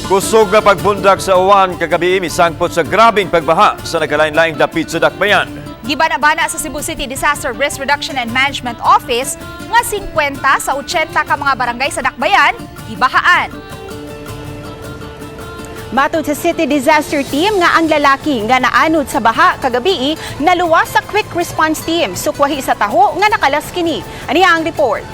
Kusog nga pagbundak sa uwan kagabi misangpot sa grabing pagbaha sa nagkalain-laing dapit sa Dakbayan. Gibana-bana sa Cebu City Disaster Risk Reduction and Management Office nga 50 sa 80 ka mga barangay sa Dakbayan gibahaan. Matod sa City Disaster Team nga ang lalaki nga naanod sa baha kagabi naluwas sa Quick Response Team sukwahi sa taho nga nakalas kini. Aniya ang report.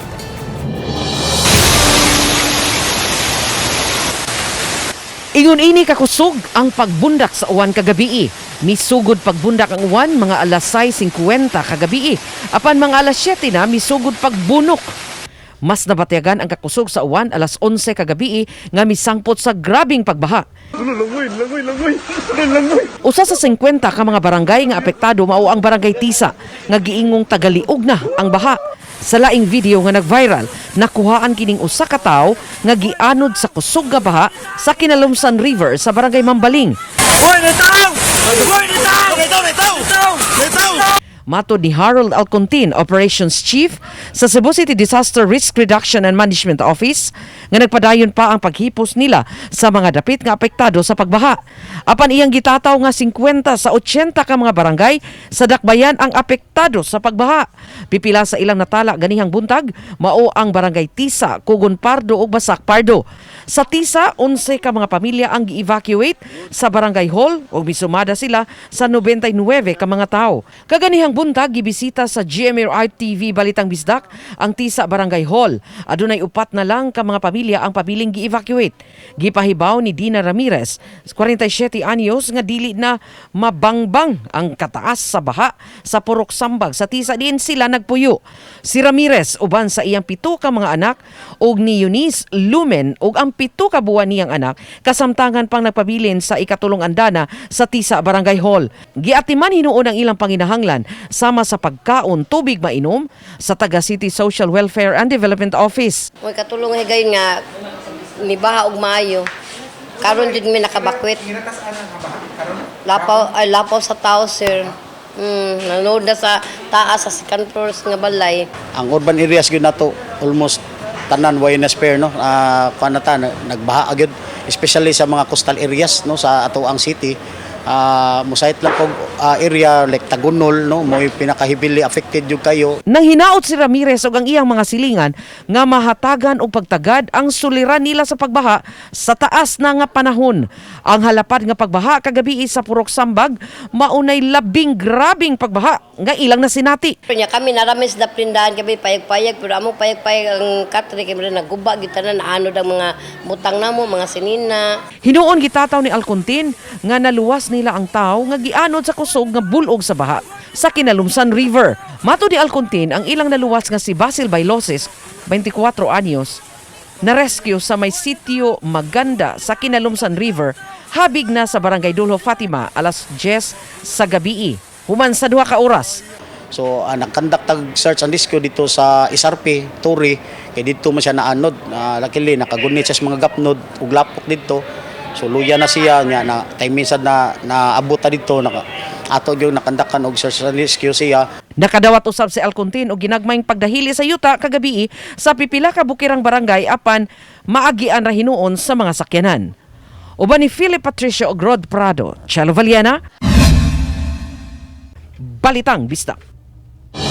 Ingon ini kakusog ang pagbundak sa uwan kagabi. Misugod pagbundak ang uwan mga alas 6:50 kagabi. Apan mga alas 7 na misugod pagbunok. Mas nabatyagan ang kakusog sa uwan alas 11 kagabi nga misangpot sa grabing pagbaha. Langoy. Usa sa 50 ka mga barangay nga apektado mao ang barangay Tisa nga giingong tagaliog na ang baha. Sa laing video nga nag-viral, nakuhaan kining usa ka tawo nga gianod sa kusog nga baha sa Kinalumsan River sa barangay Mambaling. Matod ni Harold Alcontin, Operations Chief sa Cebu City Disaster Risk Reduction and Management Office, nga nagpadayon pa ang paghipos nila sa mga dapit nga apektado sa pagbaha. Apan iyang gitataw nga 50 sa 80 ka mga barangay sa Dakbayan ang apektado sa pagbaha. Pipila sa ilang natala ganihang buntag, mao ang barangay Tisa, Kugon Pardo ug Basak Pardo. Sa Tisa, 11 ka mga pamilya ang gi-evacuate sa barangay hall ug misumada sila sa 99 ka mga tao. Kaganihang buntag gibisita sa GMA TV Balitang Bisdak ang Tisa Barangay Hall. Adunay 4 na lang ka mga pamilya ang pabiling gi-evacuate. Gipahibaw ni Dina Ramirez, 47 anyos nga dili na mabangbang ang kataas sa baha sa Purok Sambag. Sa Tisa din sila nagpuyo. Si Ramirez uban sa iyang 7 ka mga anak ug ni Eunice Lumen ug ang 7 ka buwan niyang anak kasamtangan pang nagpabilin sa ikatulong andana sa Tisa Barangay Hall. Giatiman hinuon ang ilang panginahanglan sama sa pagkaon, tubig mainom sa Taga City Social Welfare and Development Office. May katulong higayon nga ni baha og maayo. Karon jud mi nakabakwit. Lapaw sa tao, sir. Nanood na sa taas sa second floors nga balay. Ang urban areas gyud nato almost tanan way na spare no. Nagbaha agad especially sa mga coastal areas no sa ato ang city. Musait lang kog area like Tagunol no mo pinakahibili affected jud kayo. Nang hinaot si Ramirez ug ang iyang mga silingan nga mahatagan og pagtagad ang suliran nila sa pagbaha sa taas na nga panahon. Ang halapad nga pagbaha kagabi sa Purok Sambag maunay labing grabing pagbaha nga ilang na sinati. Nya kami naramis na prindahan kami payag-payag pero amo payag-payag ang katre kay naguba gitanan naanod ang mga butang namo mga sinina. Hinuon gitataw ni Alcontin nga naluwas nila ang tao nga gianod sa kusog nga bulog sa baha sa Kinalumsan River. Matod ni Alcontin, ang ilang naluwas nga si Basil Bailoses, 24 anyos, na-rescue sa may sitio Maganda sa Kinalumsan River, habig na sa Barangay Dulho Fatima alas 10 sa gabi. Human sa 2 ka oras. So nagkandak tag search and rescue dito sa SRP, Turi, kay dito man siya naanod. Luckily nakagunit siya sa mga gapnod ug lapok dito. So luya na siya nya na time minsan na naabot ta dito ato gyud nakandakan og search and rescue siya. Nakadawat usab si Alcontin og ginagmayng pagdahili sa yuta kagabi sa pipila ka bukirang barangay apan maagian ra hinuon sa mga sakyanan. Uban ni Philip Patricio og Rod Prado, Chelo Valiana, Balitang Bisdak.